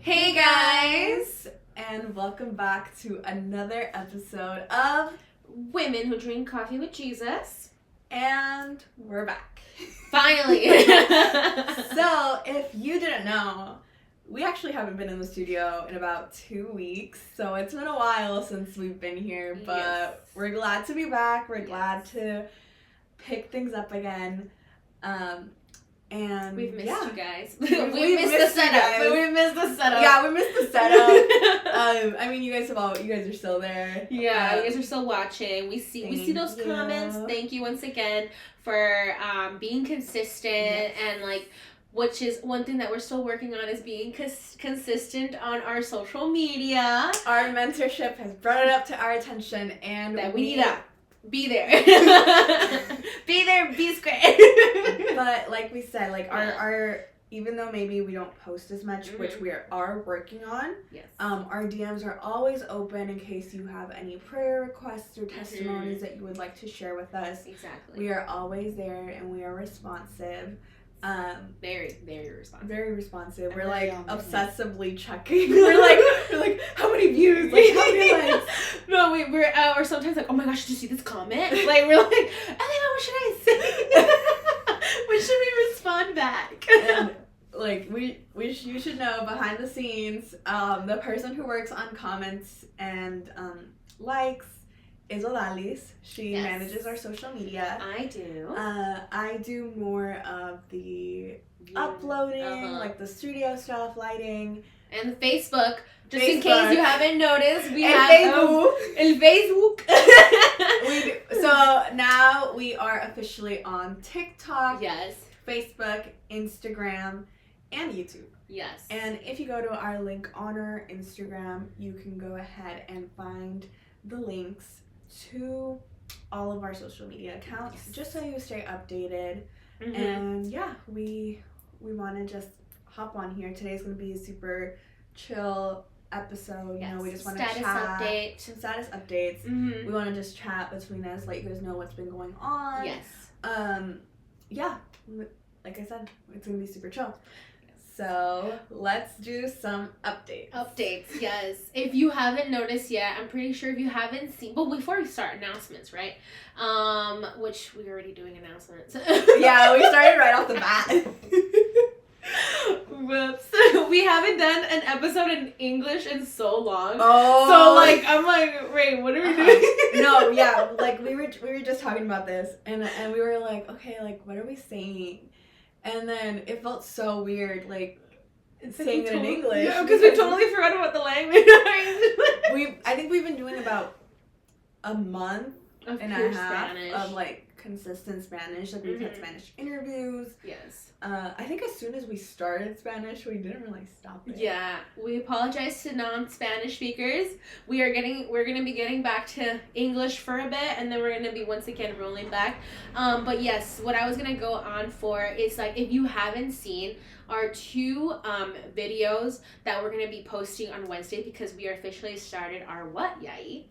Hey guys! And welcome back to another episode of Women Who Drink Coffee with Jesus. And we're back. Finally! So, if you didn't know, we actually haven't been in the studio in about 2 weeks. So, it's been a while since we've been here, but we're glad to be back. We're glad to pick things up again. And we've missed you guys. we missed the setup. We missed the setup. Yeah, we missed the setup. I mean, you guys are still there. Yeah, you guys are still watching. We see those comments. Thank you once again for being consistent and which is one thing that we're still working on is being consistent on our social media. Our mentorship has brought it up to our attention, and that we need to be there. Be there, be square. But like we said, our even though maybe we don't post as much, which we are working on, our DMs are always open in case you have any prayer requests or testimonies that you would like to share with us. Exactly. We are always there and we are responsive. Very, very responsive. Very responsive. We're obsessively checking. we're like, how many views? Like, how many likes? No, we're or sometimes like, oh my gosh, did you see this comment? Like, we're like, Elena, what should I say? What should we respond back? And you should know behind the scenes, the person who works on comments and likes is Olalis. She manages our social media. I do. I do more of the uploading, like the studio stuff, lighting. And the Facebook. Just in case you haven't noticed, we have Facebook. So now we are officially on TikTok, Facebook, Instagram, and YouTube. Yes. And if you go to our link on our Instagram, you can go ahead and find the links to all of our social media accounts, just so you stay updated. And we want to just hop on here. Today's going to be a super chill episode. You know, we just want to chat. Some status updates. We want to just chat between us, let you guys know what's been going on. Like I said, it's going to be super chill. So, let's do some updates. Yes. If you haven't noticed yet, I'm pretty sure if you haven't seen... Well, before we start, announcements, right? Which we're already doing announcements. Yeah, we started right off the bat. Whoops. We haven't done an episode in English in so long. Oh. So, I'm like, wait, what are we doing? No, yeah, we were just talking about this, and we were like, okay, what are we saying? And then it felt so weird, saying it in English. Yeah, because we totally forgot about the language. I think we've been doing about a month and a half Spanish. Of consistent Spanish. We've had Spanish interviews. Yes. I think as soon as we started Spanish, we didn't really stop it. Yeah, we apologize to non-Spanish speakers. We're gonna be getting back to English for a bit, and then we're gonna be once again rolling back. But yes, what I was gonna go on for is if you haven't seen our 2 videos that we're gonna be posting on Wednesday, because we officially started our what, Yai?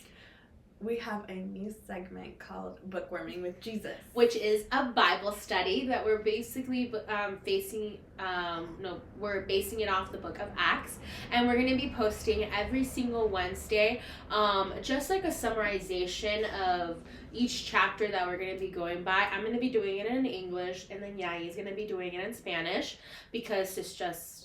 We have a new segment called Bookworming with Jesus, which is a Bible study that we're basically we're basing it off the book of Acts, and we're going to be posting every single Wednesday, just like a summarization of each chapter that we're going to be going by. I'm going to be doing it in English, and then Yai's going to be doing it in Spanish, because it's just...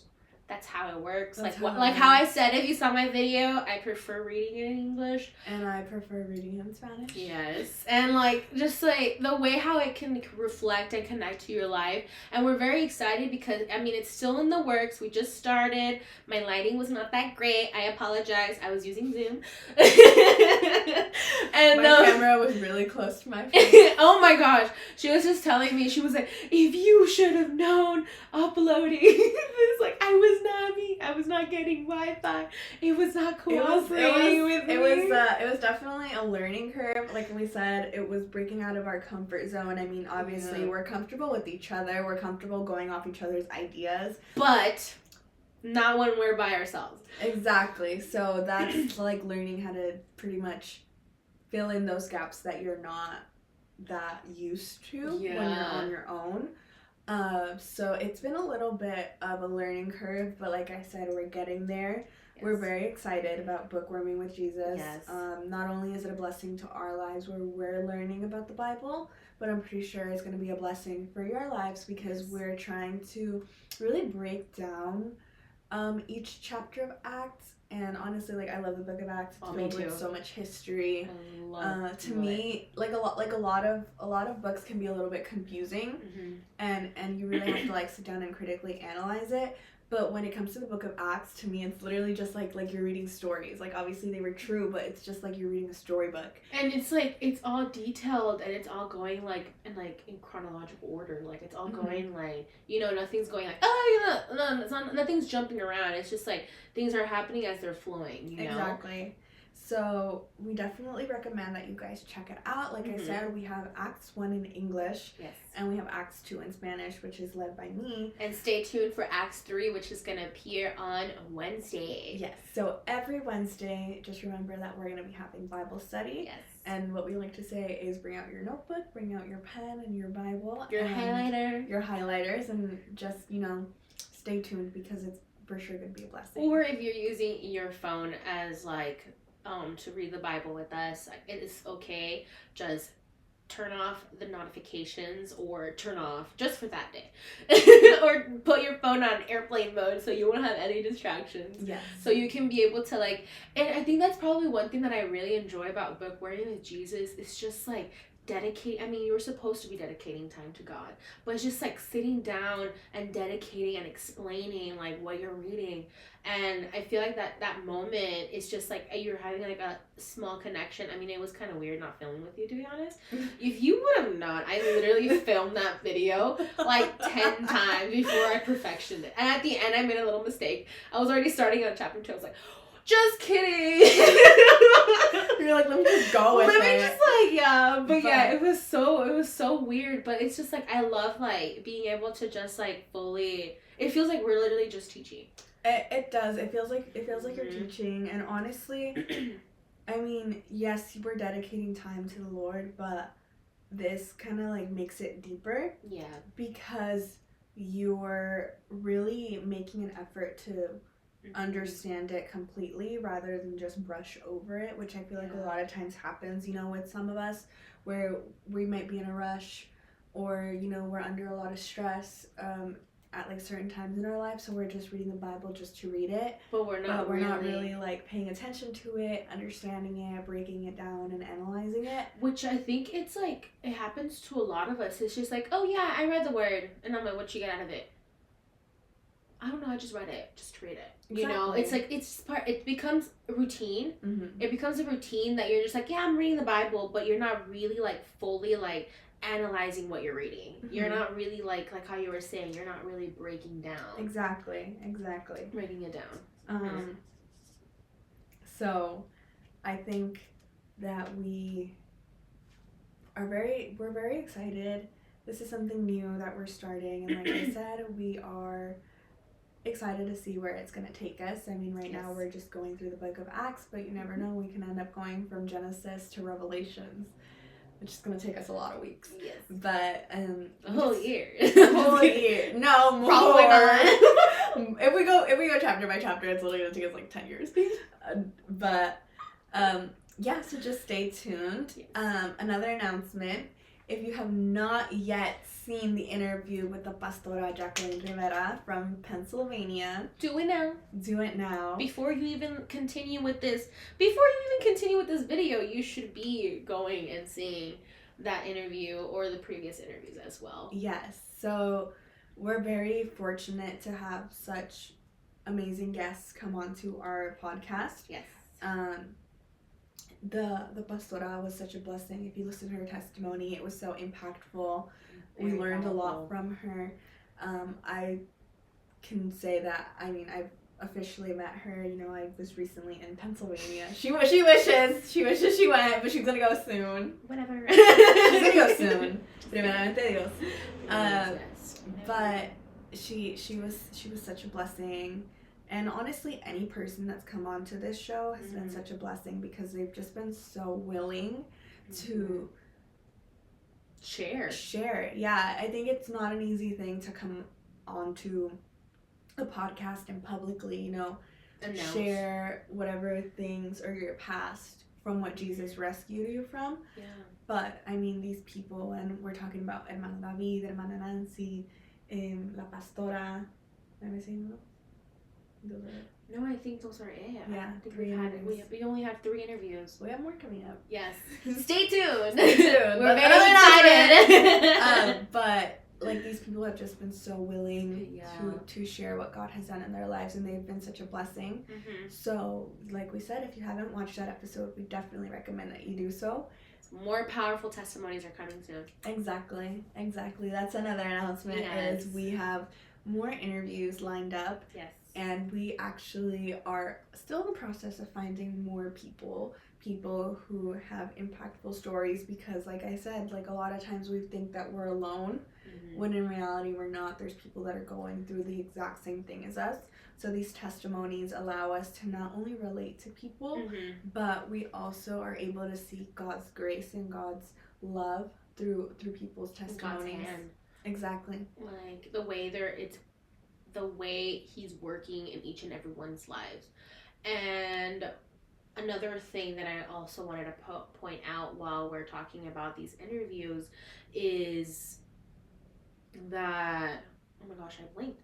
That's how it works. How I said, if you saw my video, I prefer reading it in English. And I prefer reading it in Spanish. Yes. And just the way how it can reflect and connect to your life. And we're very excited because, it's still in the works. We just started. My lighting was not that great. I apologize. I was using Zoom. And my camera was really close to my face. Oh my gosh. She was just telling me, she was like, if you should have known uploading this, I was not getting Wi-Fi. It was not cooperating with me. It was definitely a learning curve. Like we said, it was breaking out of our comfort zone. Obviously, we're comfortable with each other. We're comfortable going off each other's ideas. But not when we're by ourselves. Exactly. So that's learning how to pretty much fill in those gaps that you're not that used to when you're on your own. So it's been a little bit of a learning curve, but like I said, we're getting there. Yes. We're very excited about Bookworming with Jesus. Yes. Not only is it a blessing to our lives where we're learning about the Bible, but I'm pretty sure it's going to be a blessing for your lives because we're trying to really break down each chapter of Acts. And honestly, like I love the Book of Acts. It's filled with so much history. To me, like a lot of books can be a little bit confusing, and you really have to like sit down and critically analyze it. But when it comes to the Book of Acts, to me, it's literally just like you're reading stories. Like obviously they were true, but it's just like you're reading a storybook. And it's like it's all detailed and it's all going like in chronological order. Like it's all going like nothing's going like no, it's not, nothing's jumping around. It's just like things are happening as they're flowing. You know? Exactly. So we definitely recommend that you guys check it out. Like I said, we have Acts 1 in English. Yes. And we have Acts 2 in Spanish, which is led by me. And stay tuned for Acts 3, which is going to appear on Wednesday. Yes. So every Wednesday, just remember that we're going to be having Bible study. Yes. And what we like to say is bring out your notebook, bring out your pen and your Bible. Your highlighter. Your highlighters. And just, stay tuned because it's for sure going to be a blessing. Or if you're using your phone as like... to read the Bible with us, it is okay. Just turn off the notifications or turn off just for that day. Or put your phone on airplane mode so you won't have any distractions. Yes. So you can be able to and I think that's probably one thing that I really enjoy about Bookworming with Jesus is just like you're supposed to be dedicating time to God, but it's just like sitting down and dedicating and explaining like what you're reading. And I feel like that moment is just like you're having like a small connection. I mean, it was kind of weird not filming with you, to be honest. If you would have known, I literally filmed that video like 10 times before I perfectioned it. And at the end, I made a little mistake. I was already starting on chapter 2. I was like, just kidding. You're like, let me just go with it. Let me just but yeah, it was so weird. But it's just like I love like being able to just like fully. It feels like we're literally just teaching. It does. It feels like you're teaching. And honestly, I mean, yes, we're dedicating time to the Lord, but this kind of like makes it deeper. Yeah. Because you're really making an effort to understand it completely rather than just brush over it, which I feel like a lot of times happens, with some of us where we might be in a rush or, we're under a lot of stress at like certain times in our life, so we're just reading the Bible just to read it. But we're not really like paying attention to it, understanding it, breaking it down and analyzing it. Which I think it's like, it happens to a lot of us. It's just like, oh yeah, I read the word. And I'm like, what you get out of it? I don't know, I just read it, just to read it. Exactly. It's like, it becomes a routine. It becomes a routine that you're just like, yeah, I'm reading the Bible, but you're not really like fully like analyzing what you're reading. You're not really like how you were saying, you're not really breaking down. Exactly. Breaking it down. So I think that we're very excited. This is something new that we're starting, and like I said, we are excited to see where it's going to take us. I mean, right now we're just going through the Book of Acts, but you never know, we can end up going from Genesis to Revelations, which is going to take us a lot of weeks. Yes. But a whole year. A whole year. No, more. Probably not. If we go chapter by chapter, it's literally going to take us like 10 years. So just stay tuned. Yes. Another announcement. If you have not yet seen the interview with the Pastora Jacqueline Rivera from Pennsylvania, do it now. Do it now. Before you even continue with this video, you should be going and seeing that interview or the previous interviews as well. Yes. So we're very fortunate to have such amazing guests come onto our podcast. Yes. The pastora was such a blessing. If you listen to her testimony, it was so impactful. We learned a lot from her. I can say that, I mean, I've officially met her. I was recently in Pennsylvania. She wishes she went, but she's gonna go soon. Whatever. She's gonna go soon. But she was such a blessing. And honestly, any person that's come onto this show has been such a blessing because they've just been so willing to share. Yeah, I think it's not an easy thing to come onto a podcast and publicly, Announce. share whatever things or your past from what Jesus rescued you from. Yeah. But I mean, these people, and we're talking about Hermano David, Hermana Nancy, La Pastora. Am I saying those? No, I think those are it. Yeah, I think 3 interviews. we only had 3 interviews. We have more coming up. Yes. Stay tuned. Stay tuned. We're very excited. But like, these people have just been so willing Yeah. to share what God has done in their lives, and they've been such a blessing. Mm-hmm. So, like we said, if you haven't watched that episode, we definitely recommend that you do so. More powerful testimonies are coming soon. Exactly. That's another announcement. Yes. Is we have more interviews lined up. Yes. And we actually are still in the process of finding more people who have impactful stories, because like I said, like, a lot of times we think that we're alone, when in reality we're not. There's people that are going through the exact same thing as us. So these testimonies allow us to not only relate to people, but we also are able to see God's grace and God's love through people's testimonies. God's hand. Exactly. Like the way he's working in each and everyone's lives. And another thing that I also wanted to point out while we're talking about these interviews is that, oh my gosh, I blinked.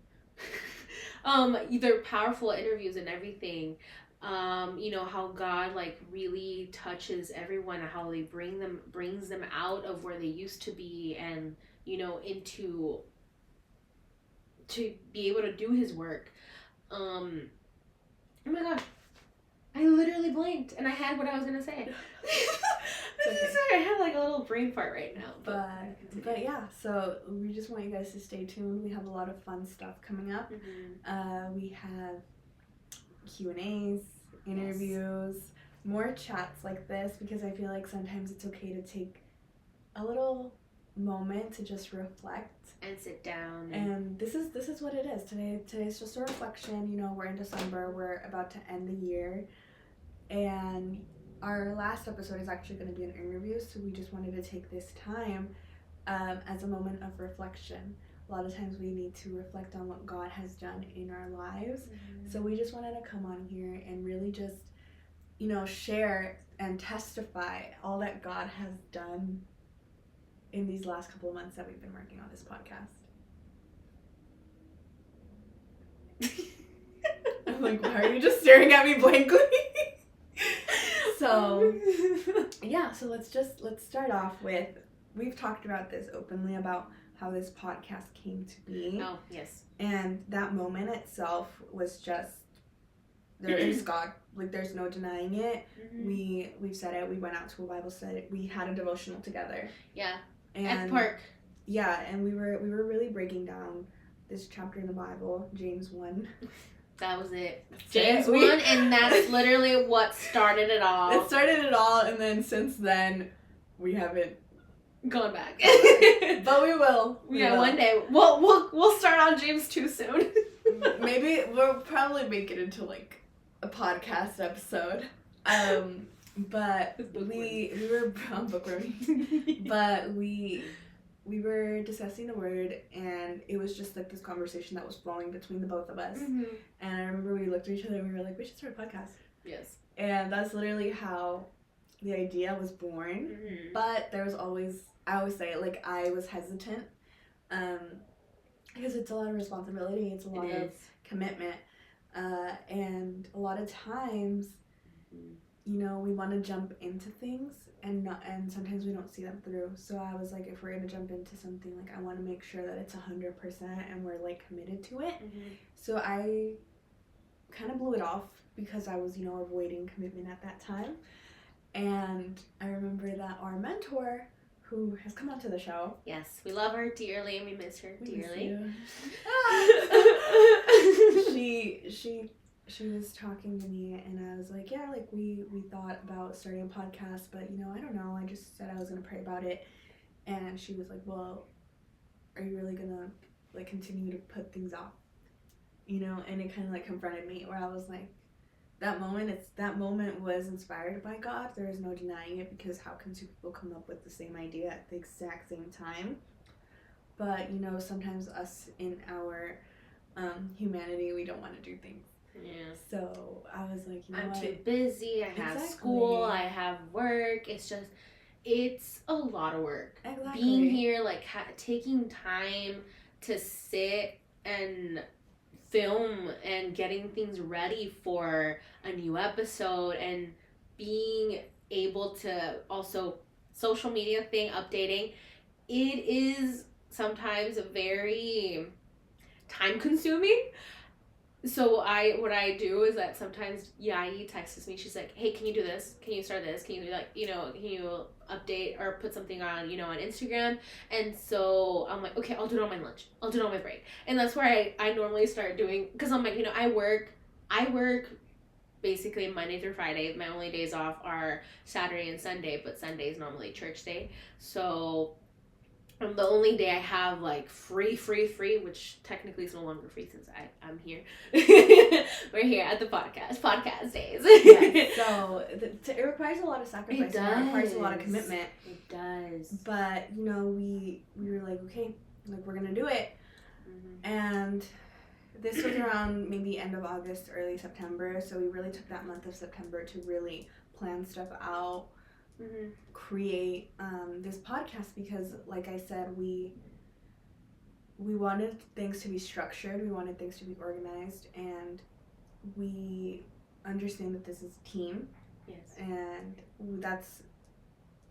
They're powerful interviews and everything. How God like really touches everyone, and how they brings them out of where they used to be, and into to be able to do his work. Oh my gosh, I literally blinked and I had what I was gonna say. Sorry, I have like a little brain fart right now. But yeah, so we just want you guys to stay tuned. We have a lot of fun stuff coming up. We have Q&As, interviews, more chats like this, because I feel like sometimes it's okay to take a little moment to just reflect and sit down. And this is what it is. Today's just a reflection. We're in December. We're about to end the year. And our last episode is actually going to be an interview, so we just wanted to take this time as a moment of reflection. A lot of times we need to reflect on what God has done in our lives. So we just wanted to come on here and really just, share and testify all that God has done in these last couple of months that we've been working on this podcast. I'm like, why are you just staring at me blankly? So, yeah, so let's start off with, we've talked about this openly, about how this podcast came to be. Oh, yes. And that moment itself was just, there is God. Like, there's no denying it. We've said it. We went out to a Bible study. We had a devotional together. Yeah. And at the park. Yeah, and we were really breaking down this chapter in the Bible, James 1. That was it. James 1, and that's literally what started it all. It started it all, and then since then, we haven't gone back. But we will. One day. We'll start on James 2 soon. Maybe we'll probably make it into like a podcast episode. But we were on bookworming. But we were discussing the word, and it was just like this conversation that was flowing between the both of us. And I remember we looked at each other and we were like, we should start a podcast. Yes. And that's literally how the idea was born. But there was always, I always say, like, I was hesitant because it's a lot of responsibility, it's a lot of commitment, and a lot of times, we want to jump into things and sometimes we don't see them through. So I was like, if we're going to jump into something, like, I want to make sure that it's 100% and we're like committed to it. So I kind of blew it off because I was, avoiding commitment at that time. And I remember that our mentor, who has come onto the show. Yes, we love her dearly and we miss her dearly. She was talking to me, and I was like, yeah, like, we thought about starting a podcast, but, I don't know. I just said I was going to pray about it. And she was like, well, are you really going to, like, continue to put things off? And it kind of, like, confronted me, where I was like, that moment was inspired by God. There is no denying it, because how can two people come up with the same idea at the exact same time? But sometimes us in our humanity, we don't want to do things. Yeah. So I was like, I'm too busy. I have school. I have work. It's a lot of work. Exactly. Being here, like taking time to sit and film and getting things ready for a new episode, and being able to also social media thing, updating. It is sometimes very time consuming. So what I do is that sometimes Yai texts me. She's like, "Hey, can you do this? Can you start this? Can you can you update or put something on on Instagram?" And so I'm like, "Okay, I'll do it on my lunch. I'll do it on my break." And that's where I normally start doing, because I'm like, I work basically Monday through Friday. My only days off are Saturday and Sunday, but Sunday is normally church day. So the only day I have like free, which technically is no longer free since I'm here. We're here at the podcast days. Yes. So it requires a lot of sacrifice. It requires a lot of commitment. It does. But we were like, okay, like we're gonna do it. Mm-hmm. And this was around maybe end of August, early September. So we really took that month of September to really plan stuff out. Mm-hmm. Create this podcast, because like I said, we wanted things to be structured, we wanted things to be organized, and we understand that this is a team. Yes. And that's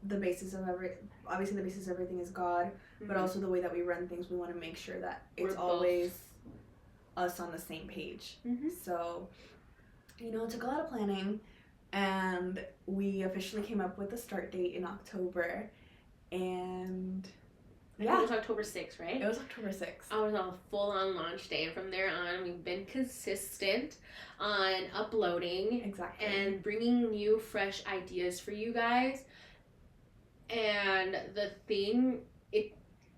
the basis of obviously the basis of everything is God. Mm-hmm. But also the way that we run things, we want to make sure that it's always us on the same page. Mm-hmm. So it took a lot of planning. And we officially came up with a start date in October, and I think it was October 6th, right? It was October 6th. I was on a full-on launch day, and from there on, we've been consistent on uploading. Exactly. And bringing new, fresh ideas for you guys. And the thing,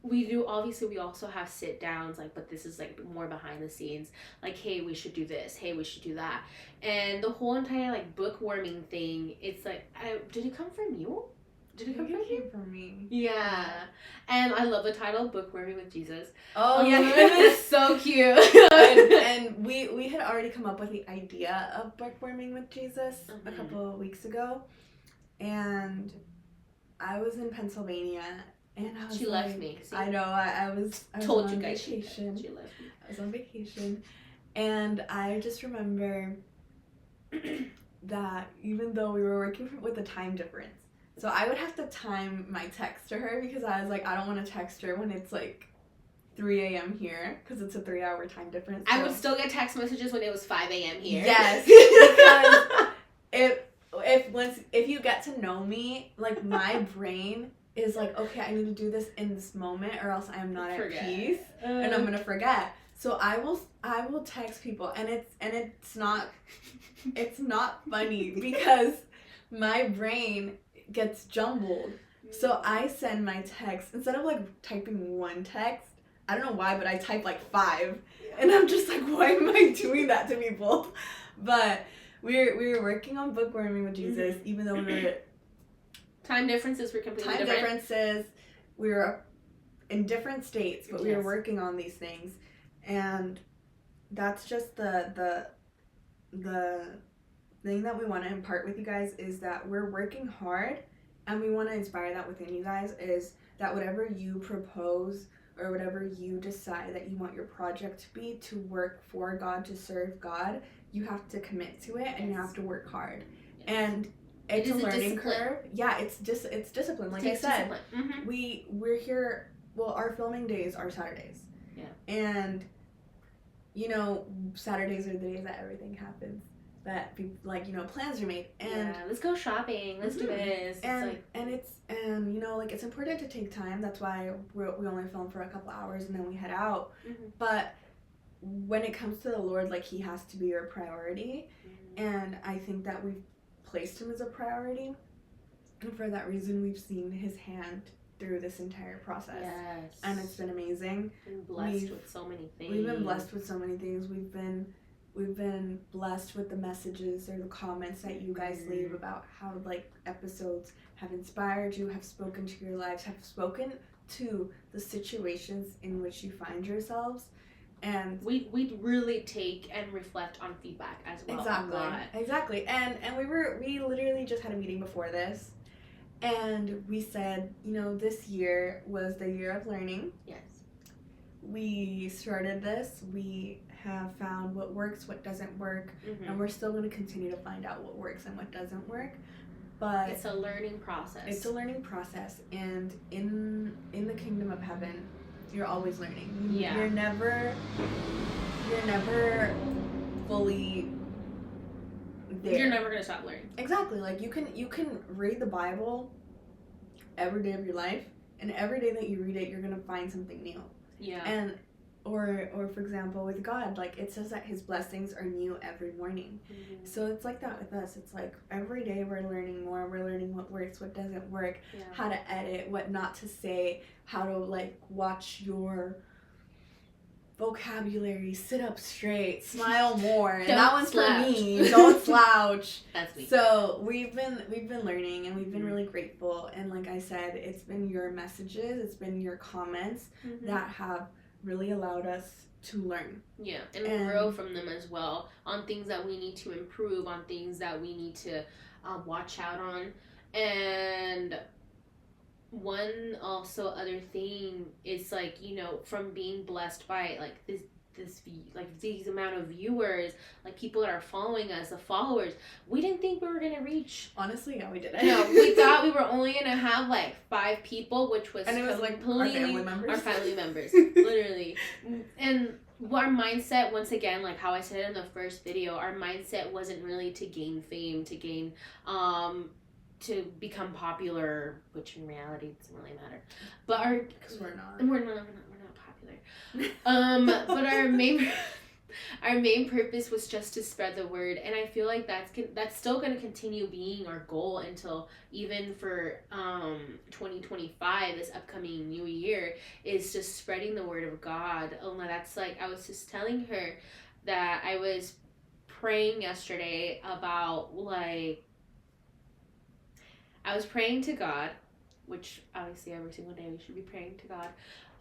we also have sit downs, but this is more behind the scenes, hey, we should do this, hey, we should do that. And the whole entire bookworming thing, it's did it come from you? Did it come from you? It came from me. Yeah. And I love the title, Bookworming with Jesus. Oh, yeah. It is so cute. and we had already come up with the idea of Bookworming with Jesus a couple of weeks ago. And I was in Pennsylvania. And I was she left me. See? I know. I was told on you guys vacation. She left me. I was on vacation, and I just remember that even though we were working with a time difference, so I would have to time my text to her, because I was like, I don't want to text her when it's 3 a.m. here, because it's a 3-hour time difference. So. I would still get text messages when it was 5 a.m. here. Yes, because if you get to know me, my brain is okay, I need to do this in this moment, or else I'm not at peace, and I'm gonna forget. So I will text people, and it's not funny, because my brain gets jumbled. So I send my text, instead of typing one text, I don't know why, but I type 5, and I'm just why am I doing that to people? But we were working on Bookworming with Jesus, even though we were time differences were completely different. Differences, we were in different states, but we were working on these things, and that's just the thing that we want to impart with you guys, is that we're working hard, and we want to inspire that within you guys, is that whatever you propose or whatever you decide that you want your project to be, to work for God, to serve God, you have to commit to it, and you have to work hard. And it's a learning curve. Yeah, it's discipline. Like I said, mm-hmm. we're here. Well, our filming days are Saturdays. Yeah. And Saturdays are the days that everything happens. That plans are made. And let's go shopping. Let's do this. It's important to take time. That's why we only film for a couple hours and then we head out. Mm-hmm. But when it comes to the Lord, He has to be your priority. Mm-hmm. And I think that we've placed Him as a priority, and for that reason we've seen His hand through this entire process. Yes. And it's been amazing. We've been blessed with so many things. We've been blessed with so many things. We've been we've been blessed with the messages or the comments that you guys leave about how like episodes have inspired you, have spoken to your lives, have spoken to the situations in which you find yourselves. And we really take and reflect on feedback as well. Exactly. And we literally just had a meeting before this, and we said, you know, this year was the year of learning. Yes. We started this. We have found what works, what doesn't work, and we're still going to continue to find out what works and what doesn't work. But it's a learning process. It's a learning process, and in the kingdom of heaven, you're always learning. Yeah. You're never fully there. You're never gonna stop learning. Exactly. Like you can read the Bible every day of your life, and every day that you read it, you're gonna find something new. Yeah. And or for example, with God, like it says that His blessings are new every morning. So it's like that with us. It's like every day we're learning more. We're learning what works, what doesn't work, how to edit, what not to say, how to like watch your vocabulary, sit up straight, smile more, and that one's slouch. for me. Don't slouch. That's me. So we've been learning, and we've been really grateful. And like I said, it's been your messages, it's been your comments that have really allowed us to learn. Yeah, and grow from them as well on things that we need to improve, on things that we need to watch out on. And one also other thing is like, you know, from being blessed by like this like these amount of viewers, like people that are following us, the followers, we didn't think we were gonna reach. Honestly, yeah, we didn't. No, we thought we were only gonna have like 5 people, which was, and it was like our family members, literally. And our mindset, once again, like how I said in the first video, our mindset wasn't really to gain fame, to gain to become popular, which in reality doesn't really matter. But because we're not popular. But our main purpose was just to spread the word, and I feel like that's still going to continue being our goal until even for 2025, this upcoming new year, is just spreading the word of God. That's like, I was just telling her that I was praying yesterday about like, I was praying to God, which obviously every single day we should be praying to God,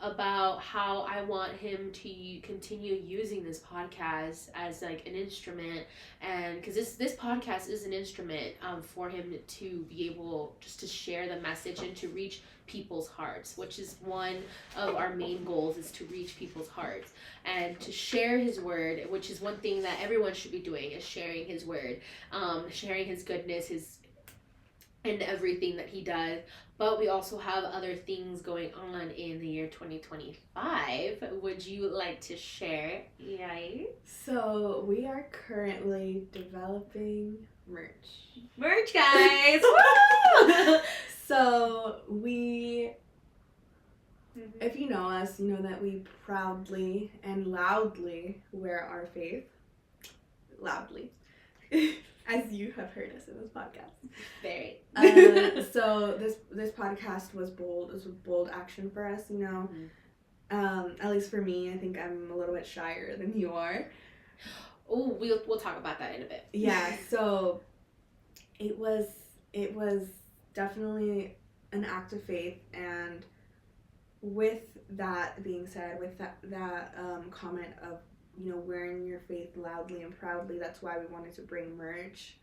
about how I want Him to continue using this podcast as like an instrument, and because this podcast is an instrument for Him to be able just to share the message and to reach people's hearts, which is one of our main goals, is to reach people's hearts and to share His word, which is one thing that everyone should be doing, is sharing His word, sharing His goodness, and everything that He does. But we also have other things going on in the year 2025. Would you like to share? Yay. So we are currently developing merch. Merch, guys! Woo! So we, if you know us, you know that we proudly and loudly wear our faith. Loudly. As you have heard us in this podcast. Very. So this podcast was bold. It was a bold action for us, you know. At least for me, I think I'm a little bit shyer than you are. Oh, we'll talk about that in a bit. Yeah, so it was definitely an act of faith, and with that being said, with that comment of, you know, wearing your faith loudly and proudly, that's why we wanted to bring merch.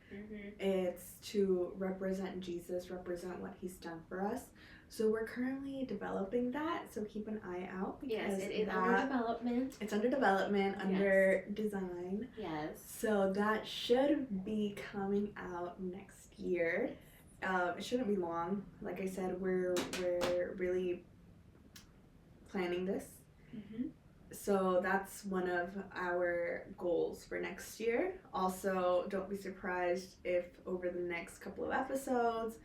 It's to represent Jesus, represent what He's done for us. So we're currently developing that, so keep an eye out. Yes, it is under development. It's under development, under design. Yes. So that should be coming out next year. It shouldn't be long. Like I said, we're really planning this. So that's one of our goals for next year. Also, don't be surprised if over the next couple of episodes,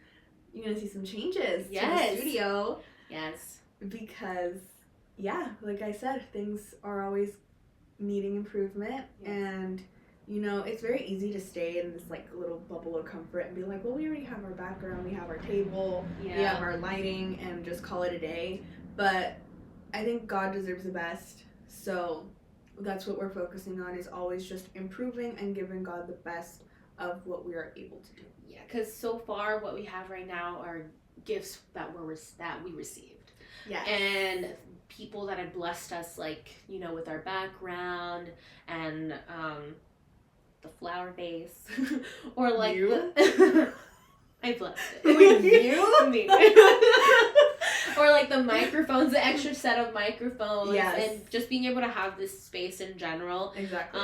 you're going to see some changes to the studio. Yes. Because, yeah, like I said, things are always needing improvement. Yes. And, you know, it's very easy to stay in this, like, little bubble of comfort and be like, well, we already have our background, we have our table, we have our lighting, and just call it a day. But I think God deserves the best. So that's what we're focusing on, is always just improving and giving God the best of what we are able to do. Yeah, because so far what we have right now are gifts that we received. Yes. And people that have blessed us, like, you know, with our background and the flower vase, or like you? I blessed it. You? Me. Or like the microphones, the extra set of microphones, yes. and just being able to have this space in general. Exactly.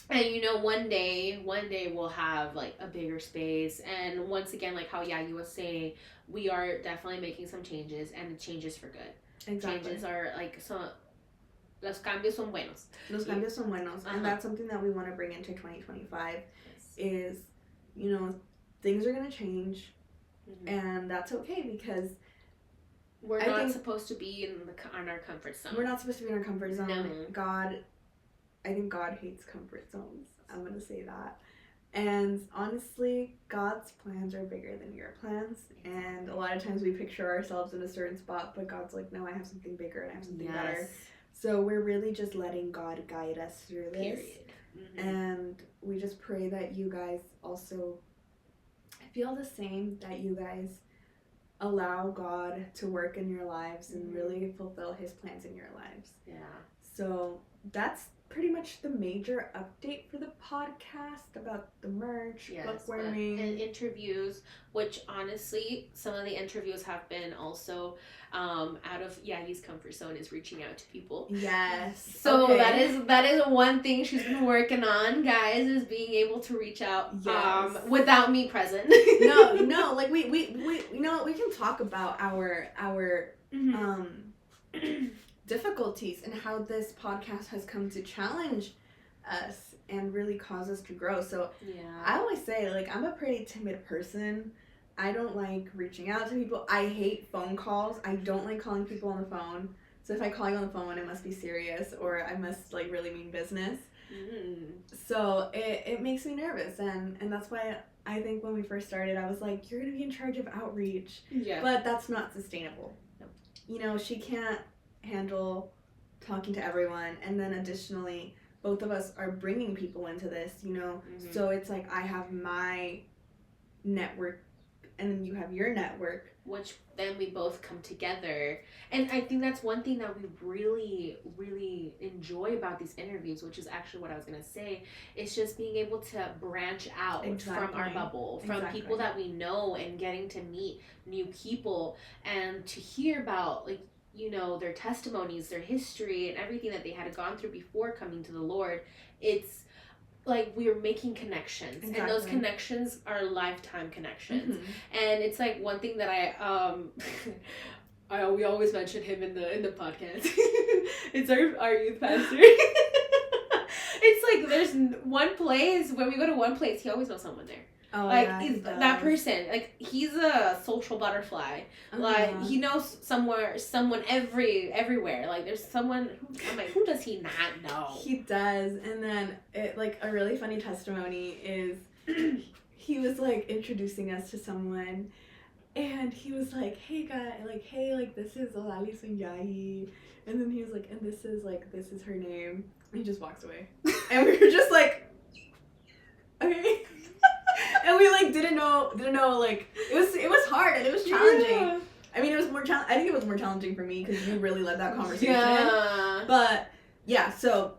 And you know, one day we'll have like a bigger space. And once again, like how you was saying, we are definitely making some changes, and the changes for good. Exactly. Changes are like, so los cambios son buenos. Los cambios son buenos. And that's something that we want to bring into 2025 is, you know, things are going to change, and that's okay, because we're not supposed to be in our comfort zone. We're not supposed to be in our comfort zone. No. I think God hates comfort zones. I'm going to say that. And honestly, God's plans are bigger than your plans. And a lot of times we picture ourselves in a certain spot, but God's like, no, I have something bigger and I have something better. So we're really just letting God guide us through this. Period. And we just pray that you guys also feel the same, that you guys allow God to work in your lives and really fulfill his plans in your lives. Yeah. So that's pretty much the major update for the podcast about the merch, bookworming, and interviews, which honestly, some of the interviews have been also out of Yagi's comfort zone, is reaching out to people. Yes. So that is one thing she's been working on, guys, is being able to reach out without me present. no, like we you know, we can talk about our difficulties and how this podcast has come to challenge us and really cause us to grow. So I always say, like, I'm a pretty timid person. I don't like reaching out to people. I hate phone calls. I don't like calling people on the phone. So if I call you on the phone, it must be serious, or I must like really mean business. So it makes me nervous, and that's why I think when we first started, I was like, you're gonna be in charge of outreach. Yeah. But that's not sustainable. Nope. You know, she can't handle talking to everyone, and then additionally both of us are bringing people into this, you know. So it's like I have my network and then you have your network, which then we both come together. And I think that's one thing that we really, really enjoy about these interviews, which is actually what I was going to say, is just being able to branch out from our bubble, from people that we know, and getting to meet new people and to hear about, like, you know, their testimonies, their history, and everything that they had gone through before coming to the Lord. It's like we're making connections, and those connections are lifetime connections. And it's like one thing that we always mention him in the podcast. It's our youth pastor. It's like there's one place, when we go to one place, he always knows someone there. Oh, like yeah, that person, like he's a social butterfly. Like he knows someone everywhere. Like there's someone I'm like, who does he not know? He does. And then it, like, a really funny testimony is he was like introducing us to someone, and he was like, hey guy, like this is Alice and Yahi, and then he was like, and this is her name, and he just walks away. And we were just like, okay. And we like didn't know like it was hard and it was challenging. Yeah. I mean, it was more I think it was more challenging for me because you really led that conversation. Yeah. But yeah, so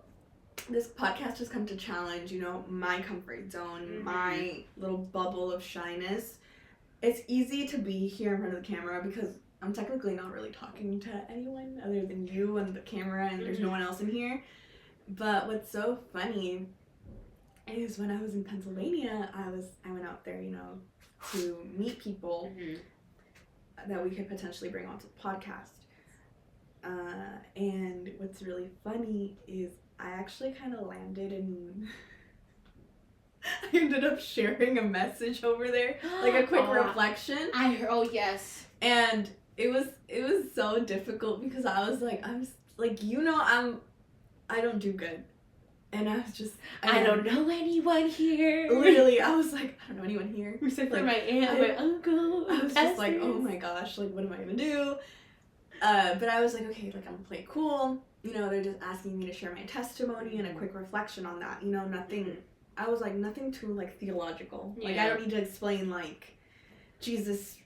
this podcast has come to challenge, you know, my comfort zone, my little bubble of shyness. It's easy to be here in front of the camera because I'm technically not really talking to anyone other than you and the camera, and there's no one else in here. But what's so funny is when I was in Pennsylvania, I went out there, you know, to meet people that we could potentially bring onto the podcast. And what's really funny is I actually kind of landed in... I ended up sharing a message over there, like a quick reflection. I heard, oh yes. And it was so difficult because I was like, I don't do good. And I was just... I don't know anyone here. Literally, I was like, I don't know anyone here. Except for my aunt and my uncle. I was just like, oh my gosh, like, what am I going to do? But I was like, okay, like, I'm going to play it cool. you know, they're just asking me to share my testimony and a quick reflection on that. You know, nothing, I was like, nothing too, like, theological. Yeah. Like, I don't need to explain, like, Jesus,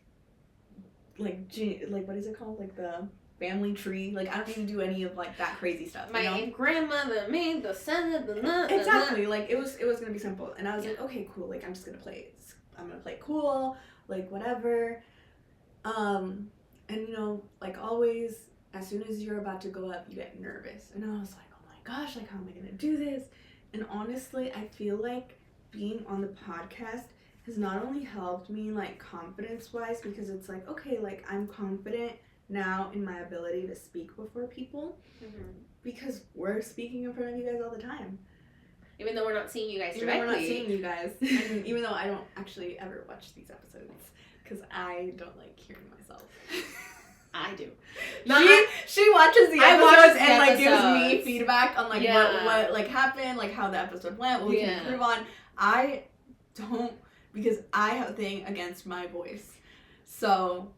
like, what is it called? Like, the family tree. Like, I don't need to do any of, like, that crazy stuff. My grandmother made the son of the nut. Exactly. Like, it was going to be simple. And I was like, okay, cool. Like, I'm just going to play. I'm going to play cool. Like, whatever. And, you know, like, always, as soon as you're about to go up, you get nervous. And I was like, oh my gosh, like, how am I going to do this? And honestly, I feel like being on the podcast has not only helped me, like, confidence-wise, because it's like, okay, like, I'm confident now in my ability to speak before people, because we're speaking in front of you guys all the time. Even though we're not seeing you guys directly. Even though we're not seeing you guys. I mean, even though I don't actually ever watch these episodes, because I don't like hearing myself. I do. She watches the episodes and like gives me feedback on like what like happened, like how the episode went, what we can improve on. I don't, because I have a thing against my voice. So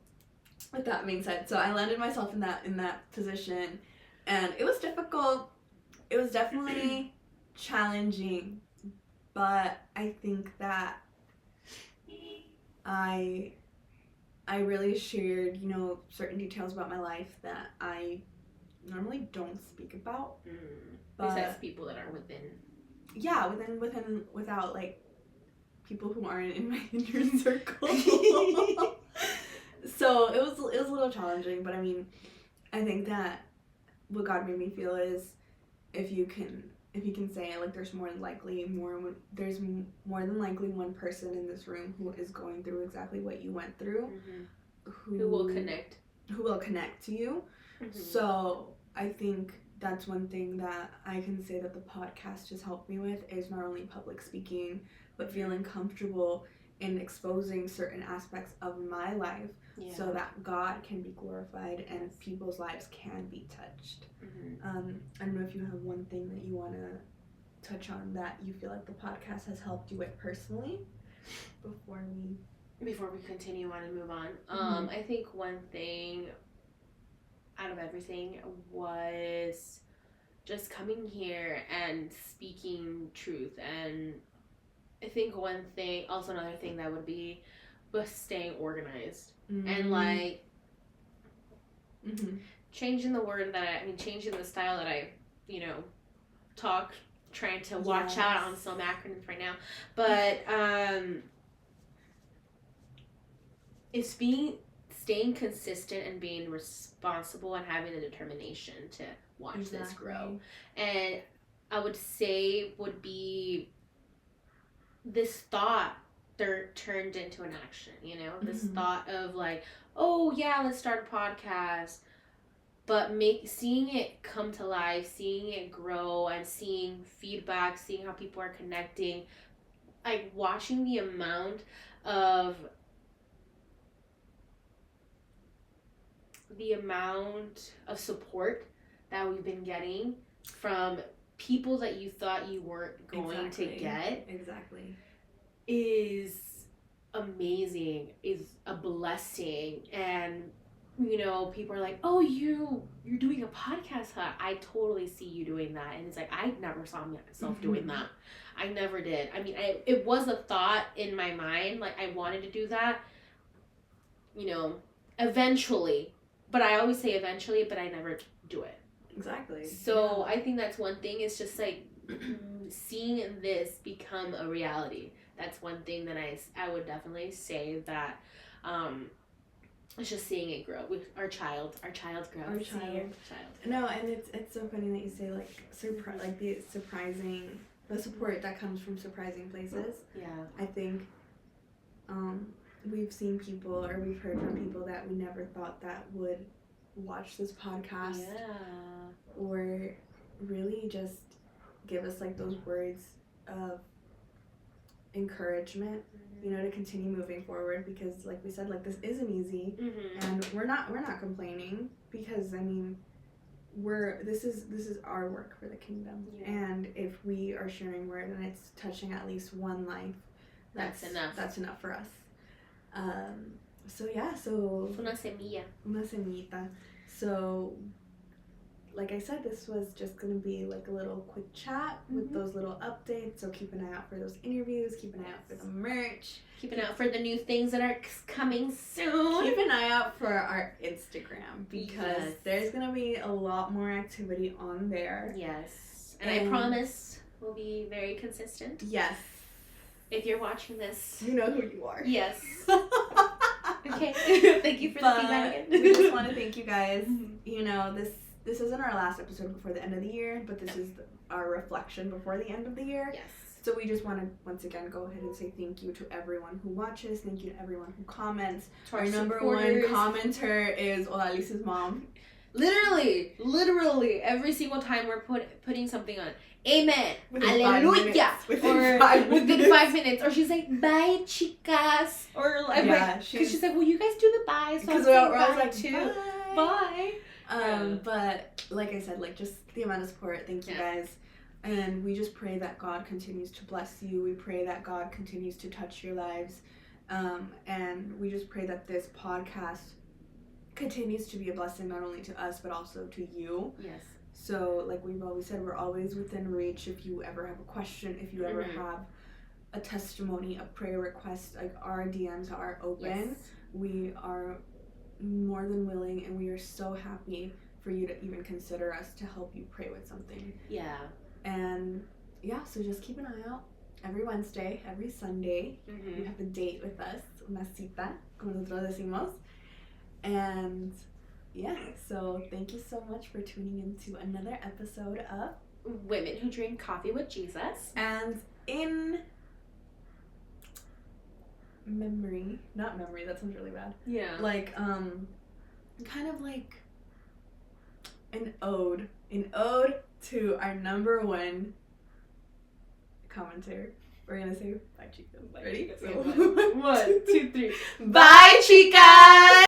with that being said, so I landed myself in that position, and it was difficult. It was definitely challenging, but I think that I really shared, you know, certain details about my life that I normally don't speak about. Besides people that are within. Yeah, without like people who aren't in my inner circle. So it was a little challenging, but I mean, I think that what God made me feel is if you can say it, like there's more than likely one person in this room who is going through exactly what you went through, who will connect to you. So I think that's one thing that I can say that the podcast has helped me with, is not only public speaking, but feeling comfortable in exposing certain aspects of my life, so that God can be glorified and people's lives can be touched. I don't know if you have one thing that you want to touch on that you feel like the podcast has helped you with personally before we continue on and move on. I think one thing out of everything was just coming here and speaking truth. And I think another thing that would be was staying organized and like changing changing the style that I, you know, talk, trying to watch out on some acronyms right now, but it's staying consistent and being responsible and having the determination to watch this grow. And I would say would be this thought turned into an action, you know, this thought of like, oh yeah, let's start a podcast, but seeing it come to life, seeing it grow, and seeing feedback, seeing how people are connecting, like watching the amount of support that we've been getting from people that you thought you weren't going to get is amazing, is a blessing. And you know, people are like, oh, you're doing a podcast, huh? I totally see you doing that. And it's like, I never saw myself doing that. I never did. I mean, it was a thought in my mind, like I wanted to do that, you know, eventually. But I always say eventually, but I never do it. Exactly. So I think that's one thing. It's just like seeing this become a reality. That's one thing that I would definitely say that it's just seeing it grow with our child grow. Our child. No, and it's so funny that you say like the support that comes from surprising places. Yeah. I think we've seen people, or we've heard from people that we never thought that would watch this podcast. Yeah. Or really just give us like those words of encouragement, you know, to continue moving forward, because like we said, like this isn't easy, and we're not complaining, because I mean this is our work for the kingdom, and if we are sharing word and it's touching at least one life, that's enough for us. So yeah, so una semillita. So like I said, this was just going to be like a little quick chat with those little updates. So keep an eye out for those interviews. Keep an eye out for the merch. Keep an eye out for the new things that are coming soon. Keep an eye out for our Instagram because there's going to be a lot more activity on there. Yes. And I promise we'll be very consistent. Yes. If you're watching this, you know who you are. Yes. Okay. Thank you for the feedback again. We just want to thank you guys. You know, this isn't our last episode before the end of the year, but this is our reflection before the end of the year. Yes. So we just want to once again go ahead and say thank you to everyone who watches. Thank you to everyone who comments. Our number one commenter is Odalis's mom. Literally, every single time we're putting something on. Amen. Within Hallelujah. 5 minutes. Within 5 minutes. Or she's like, bye, chicas. Or like, because she's like, well, you guys do the bye. So because we're always like, too. Bye. But like I said, like just the amount of support. Thank you guys. And we just pray that God continues to bless you. We pray that God continues to touch your lives. And we just pray that this podcast continues to be a blessing not only to us, but also to you. Yes. So, like we've always said, we're always within reach. If you ever have a question, if you ever have a testimony, a prayer request, like our DMs are open. Yes. We are more than willing, and we are so happy for you to even consider us to help you pray with something. Yeah. And yeah, so just keep an eye out. Every Wednesday, every Sunday, you have a date with us, una cita, como nosotros decimos. And yeah, so thank you so much for tuning into another episode of Women Who Drink Coffee with Jesus. And in memory, not memory, that sounds really bad. Yeah. Like, kind of like an ode to our number one commenter. We're gonna say bye, chicas. Ready? So, 1, 2, 3. Bye, chicas!